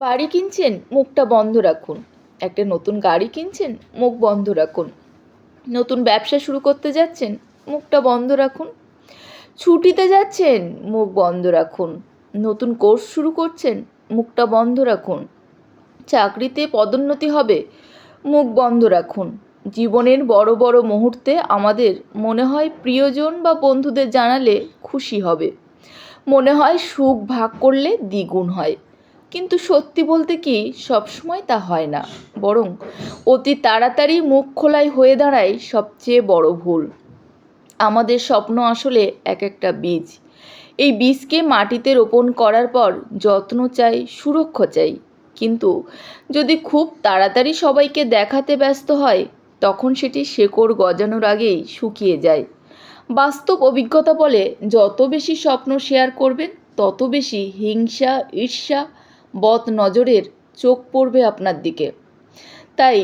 বাড়ি কিনছেন, মুখটা বন্ধ রাখুন। একটা নতুন গাড়ি কিনছেন, মুখ বন্ধ রাখুন। নতুন ব্যবসা শুরু করতে যাচ্ছেন, মুখটা বন্ধ রাখুন। ছুটিতে যাচ্ছেন, মুখ বন্ধ রাখুন। নতুন কোর্স শুরু করছেন, মুখটা বন্ধ রাখুন। চাকরিতে পদোন্নতি হবে, মুখ বন্ধ রাখুন। জীবনের বড় বড় মুহূর্তে আমাদের মনে হয় প্রিয়জন বা বন্ধুদের জানালে খুশি হবে, মনে হয় সুখ ভাগ করলে দ্বিগুণ হয়। কিন্তু সত্যি বলতে কি সবসময় তা হয় না, বরং অতি তাড়াতাড়ি মুখ খোলাই হয়ে দাঁড়ায় সবচেয়ে বড় ভুল। আমাদের স্বপ্ন আসলে এক একটা বীজ। এই বীজকে মাটিতে রোপণ করার পর যত্ন চাই, সুরক্ষা চাই। কিন্তু যদি খুব তাড়াতাড়ি সবাইকে দেখাতে ব্যস্ত হয়, তখন সেটি শেকড় গজানোর আগেই শুকিয়ে যায়। বাস্তব অভিজ্ঞতা বলে, যত বেশি স্বপ্ন শেয়ার করবেন, তত বেশি হিংসা, ঈর্ষা, বদ নজরের চোখ পড়বে আপনার দিকে। তাই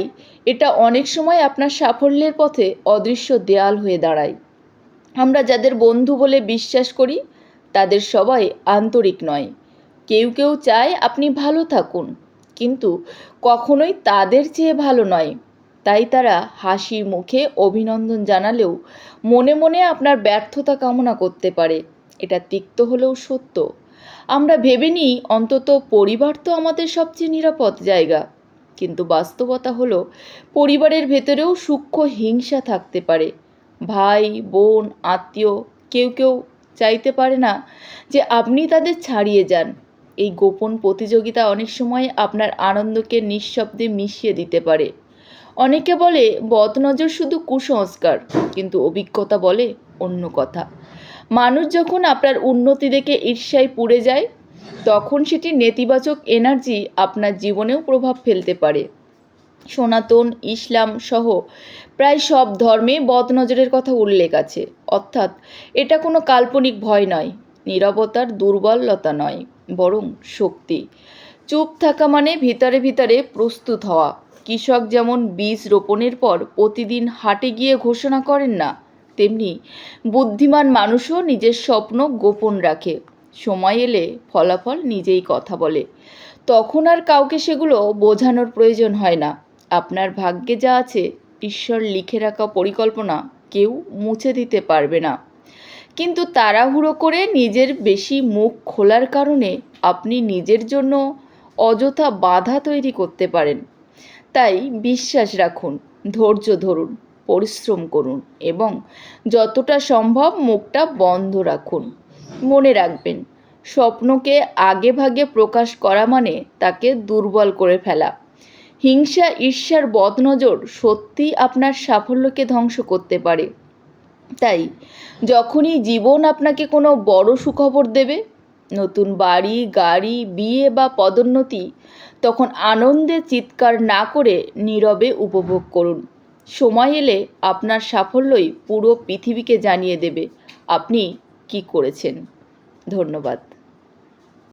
এটা অনেক সময় আপনার সাফল্যের পথে অদৃশ্য দেয়াল হয়ে দাঁড়ায়। আমরা যাদের বন্ধু বলে বিশ্বাস করি, তাদের সবাই আন্তরিক নয়। কেউ কেউ চায় আপনি ভালো থাকুন, কিন্তু কখনোই তাদের চেয়ে ভালো নয়। তাই তারা হাসি মুখে অভিনন্দন জানালেও মনে মনে আপনার ব্যর্থতা কামনা করতে পারে। এটা তিক্ত হলেও সত্য। আমরা ভেবে নিই অন্তত পরিবার তো আমাদের সবচেয়ে নিরাপদ জায়গা। কিন্তু বাস্তবতা হলো, পরিবারের ভেতরেও সূক্ষ্ম হিংসা থাকতে পারে। ভাই, বোন, আত্মীয় কেউ কেউ চাইতে পারে না যে আপনি তাদের ছাড়িয়ে যান। এই গোপন প্রতিযোগিতা অনেক সময় আপনার আনন্দকে নিঃশব্দে মিশিয়ে দিতে পারে। অনেকে বলে বদনজর শুধু কুসংস্কার, কিন্তু অভিজ্ঞতা বলে অন্য কথা। মানুষ যখন আপনার উন্নতি দেখে ঈর্ষায় পুড়ে যায়, তখন সেটি নেতিবাচক এনার্জি আপনার জীবনেও প্রভাব ফেলতে পারে। সনাতন, ইসলাম সহ প্রায় সব ধর্মে বদনজরের কথা উল্লেখ আছে। অর্থাৎ এটা কোনো কাল্পনিক ভয় নয়, নীরবতার দুর্বলতা নয়, বরং শক্তি। চুপ থাকা মানে ভিতরে ভিতরে প্রস্তুত হওয়া। কৃষক যেমন বীজ রোপণের পর প্রতিদিন হাটে গিয়ে ঘোষণা করেন না, তেমনি বুদ্ধিমান মানুষও নিজের স্বপ্ন গোপন রাখে। সময় এলে ফলাফল নিজেই কথা বলে। তখন আর কাউকে সেগুলো বোঝানোর প্রয়োজন হয় না। আপনার ভাগ্যে যা আছে, ঈশ্বর লিখে রাখা পরিকল্পনা কেউ মুছে দিতে পারবে না। কিন্তু তাড়াহুড়ো করে নিজের বেশি মুখ খোলার কারণে আপনি নিজের জন্য অযথা বাধা তৈরি করতে পারেন। তাই বিশ্বাস রাখুন, ধৈর্য ধরুন, পরিশ্রম করুন এবং যতটা সম্ভব মুখটা বন্ধ রাখুন। মনে রাখবেন, স্বপ্নকে আগে ভাগে প্রকাশ করা মানে তাকে দুর্বল করে ফেলা। হিংসা, ঈর্ষার বদনজর সত্যিই আপনার সাফল্যকে ধ্বংস করতে পারে। তাই যখনই জীবন আপনাকে কোনো বড় সুখবর দেবে, নতুন বাড়ি, গাড়ি, বিয়ে বা পদোন্নতি, তখন আনন্দে চিৎকার না করে নীরবে উপভোগ করুন। সময় এলে আপনার সাফল্যই পুরো পৃথিবীকে জানিয়ে দেবে আপনি কি করেছেন। ধন্যবাদ।